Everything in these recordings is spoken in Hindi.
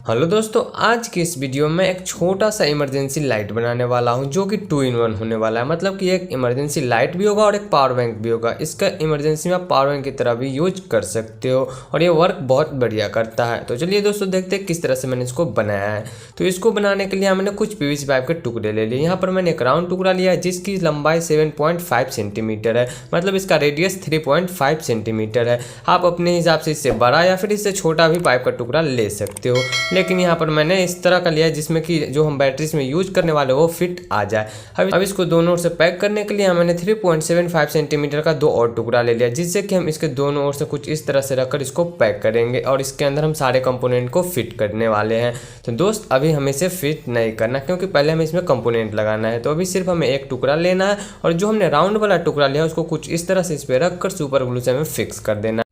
हेलो दोस्तों, आज की इस वीडियो में एक छोटा सा इमरजेंसी लाइट बनाने वाला हूं जो कि 2 in 1 होने वाला है। मतलब कि एक इमरजेंसी लाइट भी होगा और एक पावर बैंक भी होगा। इसका इमरजेंसी में आप पावर बैंक की तरह भी यूज कर सकते हो और ये वर्क बहुत बढ़िया करता है। तो चलिए दोस्तों देखते हैं किस तरह से मैंने इसको बनाया है। तो इसको बनाने के लिए मैंने कुछ पीवीसी पाइप के टुकड़े ले लिए। यहाँ पर मैंने एक राउंड टुकड़ा लिया है जिसकी लंबाई 7.5 सेंटीमीटर है, मतलब इसका रेडियस 3.5 सेंटीमीटर है। आप अपने हिसाब से इससे बड़ा या फिर इससे छोटा भी पाइप का टुकड़ा ले सकते हो, लेकिन यहाँ पर मैंने इस तरह का लिया है जिसमें कि जो हम बैटरीज में यूज करने वाले वो फिट आ जाए। अब इसको दोनों ओर से पैक करने के लिए मैंने 3.75 सेंटीमीटर का 2 और टुकड़ा ले लिया, जिससे कि हम इसके दोनों ओर से कुछ इस तरह से रखकर इसको पैक करेंगे और इसके अंदर हम सारे कंपोनेंट को फिट करने वाले हैं। तो दोस्त अभी हमें इसे फिट नहीं करना, क्योंकि पहले हमें इसमें कंपोनेंट लगाना है। तो अभी सिर्फ हमें एक टुकड़ा लेना है और जो हमने राउंड वाला टुकड़ा लिया उसको कुछ इस तरह से इस पर रखकर सुपर ग्लू से हमें फिक्स कर देना।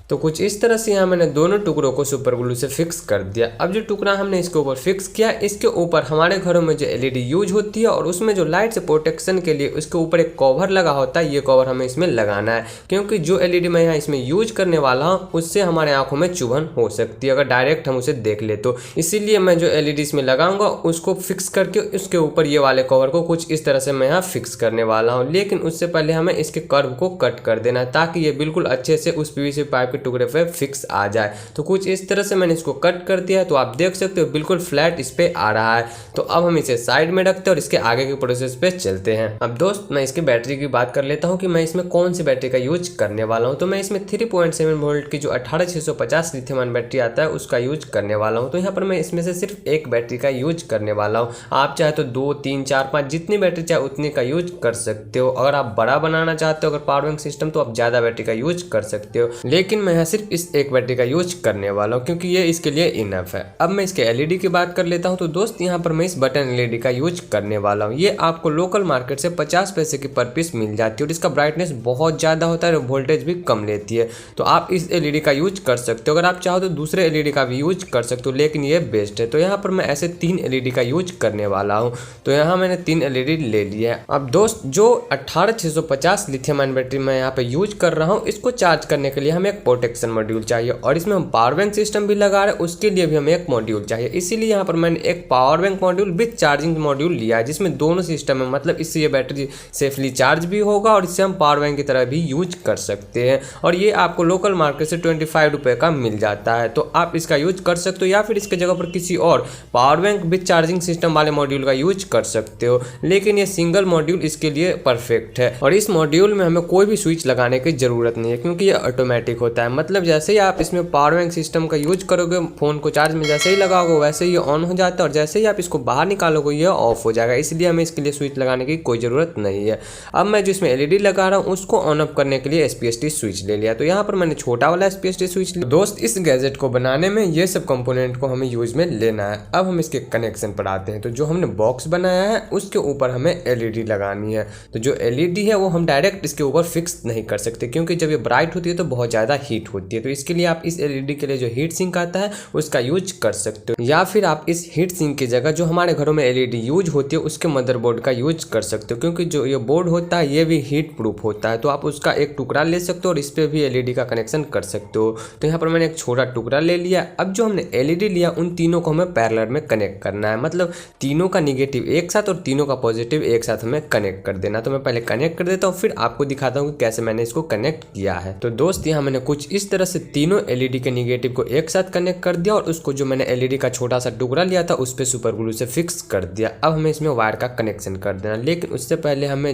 तो कुछ इस तरह से यहाँ मैंने दोनों टुकड़ों को सुपर ग्लू से फिक्स कर दिया। अब जो टुकड़ा हमने इसके ऊपर फिक्स किया, इसके ऊपर हमारे घरों में जो एलईडी यूज होती है और उसमें जो लाइट से प्रोटेक्शन के लिए उसके ऊपर एक कवर लगा होता है, ये कवर हमें इसमें लगाना है, क्योंकि जो एलईडी मैं यहाँ इसमें यूज करने वाला हूँ उससे हमारे आंखों में चुभन हो सकती है अगर डायरेक्ट हम उसे देख ले तो। इसीलिए मैं जो एलईडी इसमें लगाऊंगा उसको फिक्स करके उसके ऊपर ये वाले कवर को कुछ इस तरह से मैं यहाँ फिक्स करने वाला हूँ। लेकिन उससे पहले हमें इसके कर्व को कट कर देना है ताकि ये बिल्कुल अच्छे से उस पीवीसी पाइप टुकड़े पे फिक्स आ जाए। तो कुछ इस तरह से मैंने इसको कट कर दिया है। तो आप देख सकते हो बिल्कुल फ्लैट इस पे आ रहा है। तो अब हम इसे साइड में रखते हैं और इसके आगे के प्रोसेस पे चलते हैं। अब दोस्त मैं इसकी बैटरी की बात कर लेता हूं कि मैं इसमें कौन सी बैटरी का यूज करने वाला हूं। तो मैं इसमें 3.7 वोल्ट की जो 18650 लिथियम आयन बैटरी आता है उसका यूज करने वाला हूं। तो यहाँ पर मैं इसमें से सिर्फ एक बैटरी का यूज करने वाला हूँ। आप चाहे तो 2, 3, 4, 5 जितनी बैटरी चाहे उतनी का यूज कर सकते हो। अगर आप बड़ा बनाना चाहते हो अगर पावर बैंक सिस्टम, तो आप ज्यादा बैटरी का यूज कर सकते हो। लेकिन मैं यहाँ सिर्फ इस एक बैटरी का यूज करने वाला हूँ क्योंकि ये इसके लिए इनफ है। अब मैं इसके एलईडी की बात कर लेता हूँ। तो दोस्त यहाँ पर मैं इस बटन एलईडी का यूज करने वाला हूँ। ये आपको लोकल मार्केट से 50 पैसे की पर पीस मिल जाती है और इसका ब्राइटनेस बहुत ज़्यादा होता है और वोल्टेज भी कम लेती है। तो आप इस एलईडी का यूज कर सकते हो। अगर आप चाहो तो दूसरे एलईडी का भी यूज कर सकते हो, लेकिन ये बेस्ट है। तो यहाँ पर मैं ऐसे 3 एलईडी का यूज करने वाला हूँ। तो यहाँ मैंने 3 एलईडी ले लिया है। अब दोस्त जो 18650 लिथियम आयन बैटरी मैं यहाँ पे यूज कर रहा हूँ, इसको चार्ज करने के लिए हमें एक प्रोटेक्शन मॉड्यूल चाहिए और इसमें हम पावर बैंक सिस्टम भी लगा रहे हैं, उसके लिए भी हमें एक मॉड्यूल चाहिए। इसीलिए यहाँ पर मैंने एक power bank module with charging module लिया है जिसमें दोनों सिस्टम है। मतलब इससे ये बैटरी सेफली चार्ज भी होगा और इससे हम पावर बैंक की तरह भी यूज कर सकते हैं। और ये आपको लोकल मार्केट से 25 रुपये का मिल जाता है। तो आप इसका यूज कर सकते हो या फिर इसके जगह पर किसी और power bank with charging system वाले मॉड्यूल का यूज कर सकते हो, लेकिन ये सिंगल मॉड्यूल इसके लिए परफेक्ट है। और इस मॉड्यूल में हमें कोई भी स्विच लगाने की जरूरत नहीं है क्योंकि ये ऑटोमेटिक होता है। मतलब जैसे ही आप इसमें पावर बैंक सिस्टम का यूज करोगे, फोन को चार्ज में जैसे ही लगाओगे वैसे ही ये ऑन हो जाता है और जैसे ही आप इसको बाहर निकालोगे ये ऑफ हो जाएगा। इसलिए हमें इसके लिए स्विच लगाने की कोई ज़रूरत नहीं है। अब मैं जो इसमें एलईडी लगा रहा हूँ उसको ऑन ऑफ करने के लिए एसपीएसटी स्विच ले लिया। तो यहाँ पर मैंने छोटा वाला एसपीएसटी स्विच लिया। दोस्त इस गैजेट को बनाने में ये सब कंपोनेंट को हमें यूज में लेना है। अब हम इसके कनेक्शन पर आते हैं। तो जो हमने बॉक्स बनाया है उसके ऊपर हमें एलईडी लगानी है। तो जो एलईडी है वो हम डायरेक्ट इसके ऊपर फिक्स नहीं कर सकते क्योंकि जब ये ब्राइट होती है तो बहुत ज़्यादा हीट होती है। तो इसके लिए आप इस एलईडी के लिए जो हीट सिंक आता है उसका यूज कर सकते हो, या फिर आप इस हीट सिंक की जगह जो हमारे घरों में एलईडी यूज होती है उसके मदरबोर्ड का यूज कर सकते हो, क्योंकि जो ये बोर्ड होता है ये भी हीट प्रूफ होता है। तो आप उसका एक टुकड़ा ले सकते हो और इस पर भी एलईडी का कनेक्शन कर सकते हो। तो यहाँ पर मैंने एक छोटा टुकड़ा ले लिया। अब जो हमने एलईडी लिया उन तीनों को हमें पैरेलल में कनेक्ट करना है। मतलब तीनों का निगेटिव एक साथ और तीनों का पॉजिटिव एक साथ हमें कनेक्ट कर देना। तो मैं पहले कनेक्ट कर देता हूँ, फिर आपको दिखाता हूँ कि कैसे मैंने इसको कनेक्ट किया है। तो दोस्त यहाँ मैंने कुछ इस तरह से तीनों एलईडी के निगेटिव को एक साथ कनेक्ट कर दिया और उसको जो मैंने एलईडी का छोटा सा टुकड़ा लिया था उस पे सुपर ग्लू से फिक्स कर दिया। अब हमें इसमें वायर का कनेक्शन कर देना, लेकिन उससे पहले हमने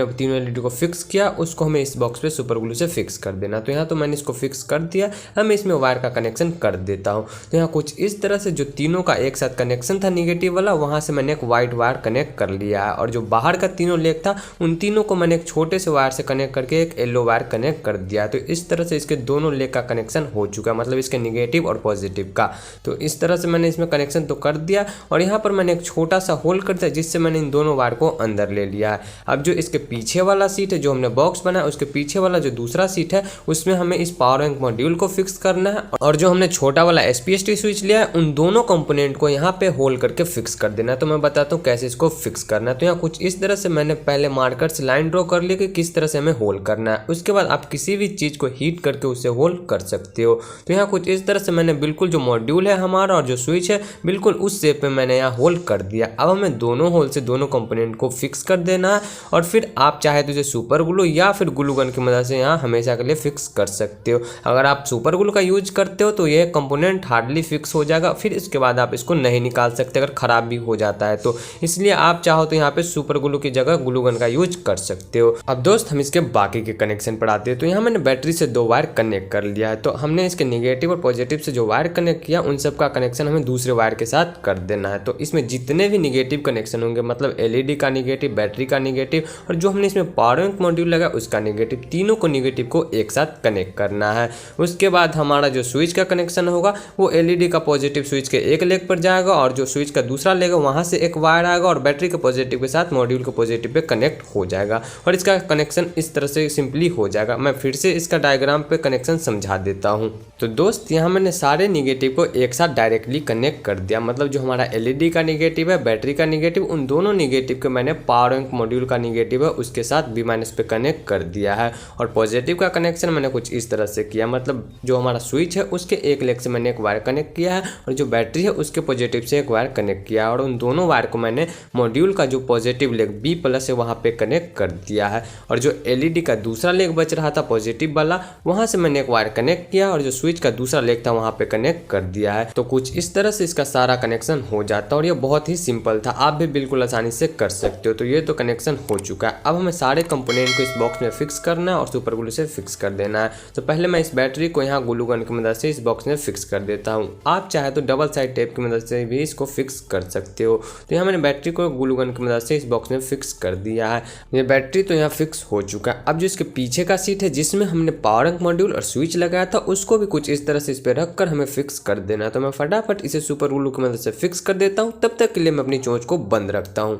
तीनों एलईडी को फिक्स किया उसको हमें इस बॉक्स पे सुपर ग्लू से फिक्स कर देना। तो यहाँ तो मैंने इसको फिक्स कर दिया। अब मैं इसमें वायर का कनेक्शन कर देता हूँ। तो यहाँ कुछ इस तरह से जो तीनों का एक साथ कनेक्शन था निगेटिव वाला, वहाँ से मैंने एक व्हाइट वायर कनेक्ट कर लिया है और जो बाहर का तीनों लेग था उन तीनों को मैंने एक छोटे से वायर से कनेक्ट करके एक येलो वायर कनेक्ट कर दिया। तो इस तरह से इसके दोनों लेग का कनेक्शन हो चुका है, मतलब इसके निगेटिव और पॉजिटिव का। तो इस तरह से मैंने इसमें कनेक्शन तो कर दिया और यहाँ पर मैंने एक छोटा सा होल कर दिया जिससे मैंने इन दोनों वायर को अंदर ले लिया है। अब जो इसके पीछे वाला सीट है, जो हमने बॉक्स बनाया उसके पीछे वाला जो दूसरा सीट है उसमें हमें इस पावर बैंक मॉड्यूल को फिक्स करना है और जो हमने छोटा वाला SPST स्विच लिया है उन दोनों कंपोनेंट को यहाँ पे होल करके फिक्स कर देना है। तो मैं बताता हूँ कैसे इसको फिक्स करना है। तो यहाँ कुछ इस तरह से मैंने पहले मार्कर से लाइन ड्रॉ कर लिया कि किस तरह से हमें होल करना है। उसके बाद आप किसी भी चीज को हीट करके उसे होल कर सकते हो। तो यहाँ कुछ इस तरह से मैंने बिल्कुल जो मॉड्यूल है हमारा और जो स्विच है बिल्कुल उस शेप में मैंने यहाँ होल कर दिया। अब हमें दोनों होल से दोनों कंपोनेंट को फिक्स कर देना है और फिर आप चाहे तो इसे सुपर ग्लू या फिर ग्लू गन की मदद से यहाँ हमेशा के लिए फिक्स कर सकते हो। अगर आप सुपर ग्लू का यूज करते हो तो ये कंपोनेंट हार्डली फिक्स हो जाएगा, फिर इसके बाद आप इसको नहीं निकाल सकते अगर खराब भी हो जाता है तो। इसलिए आप चाहो तो यहाँ पे सुपर ग्लू की जगह ग्लू गन का यूज कर सकते हो। अब दोस्त हम इसके बाकी के कनेक्शन पर आते हैं। तो यहाँ मैंने बैटरी से 2 वायर कनेक्ट कर लिया है। तो हमने इसके नेगेटिव और पॉजिटिव से जो वायर कनेक्ट किया उन सब का कनेक्शन हमें दूसरे वायर के साथ कर देना है। तो इसमें जितने भी निगेटिव कनेक्शन होंगे, मतलब LED का निगेटिव, बैटरी का निगेटिव और जो हमने इसमें पावर बैंक मॉड्यूल लगा उसका निगेटिव, तीनों को निगेटिव को एक साथ कनेक्ट करना है। उसके बाद हमारा जो स्विच का कनेक्शन होगा वो LED का पॉजिटिव स्विच के एक लेग पर जाएगा और जो स्विच का दूसरा लेग है वहां से एक वायर आएगा और बैटरी के पॉजिटिव के साथ मॉड्यूल के पॉजिटिव पे कनेक्ट हो जाएगा और इसका कनेक्शन इस तरह से सिंपली हो जाएगा। मैं फिर से इसका डायग्राम पे कनेक्शन समझा देता हूँ। तो दोस्त यहाँ मैंने सारे निगेटिव को एक साथ डायरेक्टली कनेक्ट कर दिया, मतलब जो हमारा LED का निगेटिव है, बैटरी का निगेटिव, उन दोनों निगेटिव के मैंने पावर बैंक मॉड्यूल का निगेटिव है उसके साथ B- पे कनेक्ट कर दिया है। और पॉजिटिव का कनेक्शन मैंने कुछ इस तरह से किया, मतलब जो हमारा स्विच है उसके एक लेग से मैंने एक वायर कनेक्ट किया है और जो बैटरी है उसके पॉजिटिव से एक वायर कनेक्ट किया है और उन दोनों वायर को मैंने मॉड्यूल का जो पॉजिटिव लेग B+ है वहाँ पे कनेक्ट कर दिया है। और जो LED का दूसरा लेग बच रहा था पॉजिटिव वाला, वहाँ से मैंने एक वायर कनेक्ट किया और जो स्विच का दूसरा लेग था वहाँ पे कनेक्ट कर दिया है। तो कुछ इस तरह से इसका सारा कनेक्शन हो जाता है और ये बहुत ही सिंपल था, आप भी बिल्कुल आसानी से कर सकते हो। तो ये तो कनेक्शन हो चुका है। अब हमें सारे कंपोनेंट को इस बॉक्स में फिक्स करना है और सुपर ग्लू से फिक्स कर देना है। तो पहले मैं इस बैटरी को यहाँ ग्लू गन की मदद से इस बॉक्स में फिक्स कर देता हूँ। आप चाहे तो डबल साइड टेप की मदद से भी इसको फिक्स कर सकते हो। तो यहाँ मैंने बैटरी को ग्लू गन की मदद से इस बॉक्स में फिक्स कर दिया है। ये बैटरी तो यहाँ फिक्स हो चुका है। अब जो इसके पीछे का सीट है जिसमें हमने पावर बैंक मॉड्यूल और स्विच लगाया था उसको भी कुछ इस तरह से इस पे रख कर हमें फिक्स कर देना है। तो मैं फटाफट इसे सुपर ग्लू की मदद से फिक्स कर देता हूँ। तब तक के लिए मैं अपनी चोंच को बंद रखता हूँ।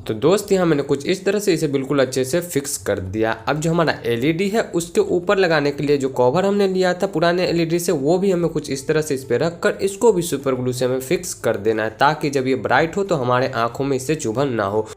तो दोस्त यहाँ मैंने कुछ इस तरह से इसे बिल्कुल अच्छे से फिक्स कर दिया। अब जो हमारा LED है उसके ऊपर लगाने के लिए जो कवर हमने लिया था पुराने LED से, वो भी हमें कुछ इस तरह से इस पे रख कर इसको भी सुपर ग्लू से हमें फिक्स कर देना है ताकि जब ये ब्राइट हो तो हमारे आंखों में इससे चुभन ना हो।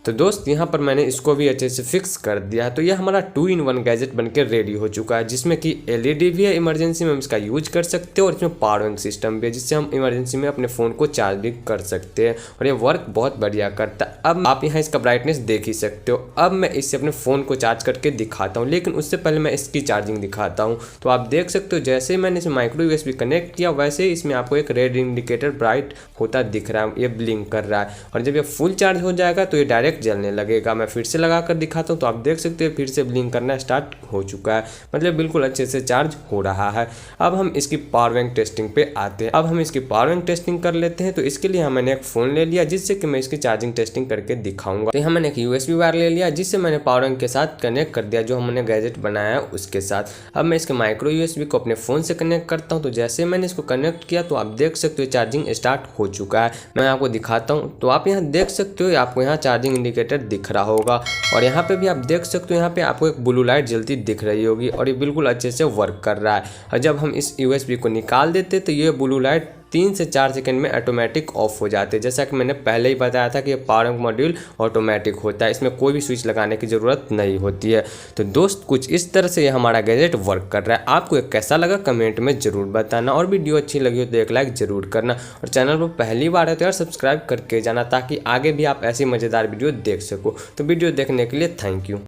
तो दोस्त यहाँ पर मैंने इसको भी अच्छे से फिक्स कर दिया है। तो यह हमारा 2-in-1 गैजेट बनकर रेडी हो चुका है जिसमें कि LED भी है, इमरजेंसी में हम इसका यूज कर सकते हो और इसमें पावर बैंक सिस्टम भी है जिससे हम इमरजेंसी में अपने फ़ोन को चार्ज भी कर सकते हैं और ये वर्क बहुत बढ़िया करता है। अब आप यहाँ इसका ब्राइटनेस देख ही सकते हो। अब मैं इससे अपने फ़ोन को चार्ज करके दिखाता हूँ, लेकिन उससे पहले मैं इसकी चार्जिंग दिखाता हूँ। तो आप देख सकते हो जैसे ही मैंने इसे माइक्रो USB कनेक्ट किया वैसे ही इसमें आपको एक रेड इंडिकेटर ब्राइट होता दिख रहा है, ये ब्लिंक कर रहा है और जब ये फुल चार्ज हो जाएगा तो ये डायरेक्ट जलने लगेगा। मैं फिर से लगा कर दिखाता हूँ तो आप देख सकते हो फिर से ब्लिंक करना स्टार्ट हो चुका है, मतलब बिल्कुल अच्छे से चार्ज हो रहा है। अब हम इसकी पावर बैंक टेस्टिंग पे आते हैं। अब हम इसकी पावर बैंक टेस्टिंग कर लेते हैं। तो इसके लिए मैंने एक फ़ोन ले लिया जिससे कि मैं इसकी चार्जिंग टेस्टिंग करके दिखाऊंगा। तो यहाँ मैंने एक USB वायर ले लिया जिससे मैंने पावर बैंक के साथ कनेक्ट कर दिया जो हमने गैजेट बनाया है उसके साथ। अब मैं इसके माइक्रो USB को अपने फ़ोन से कनेक्ट करता हूँ। तो जैसे मैंने इसको कनेक्ट किया तो आप देख सकते हो चार्जिंग स्टार्ट हो चुका है। मैं आपको दिखाता हूँ। तो आप यहाँ देख सकते हो आपको यहाँ चार्जिंग इंडिकेटर दिख रहा होगा और यहाँ पे भी आप देख सकते हो यहाँ पे आपको एक ब्लू लाइट जलती दिख रही होगी और ये बिल्कुल अच्छे से वर्क कर रहा है। और जब हम इस USB को निकाल देते तो ये ब्लू लाइट 3 से 4 सेकंड में ऑटोमेटिक ऑफ हो जाते हैं। जैसा कि मैंने पहले ही बताया था कि ये पावर बैंक मॉड्यूल ऑटोमेटिक होता है, इसमें कोई भी स्विच लगाने की ज़रूरत नहीं होती है। तो दोस्त कुछ इस तरह से ये हमारा गैजेट वर्क कर रहा है। आपको ये कैसा लगा कमेंट में ज़रूर बताना और वीडियो अच्छी लगी हो तो एक लाइक ज़रूर करना और चैनल पर पहली बार है तो यार सब्सक्राइब करके जाना ताकि आगे भी आप ऐसी मज़ेदार वीडियो देख सको। तो वीडियो देखने के लिए थैंक यू।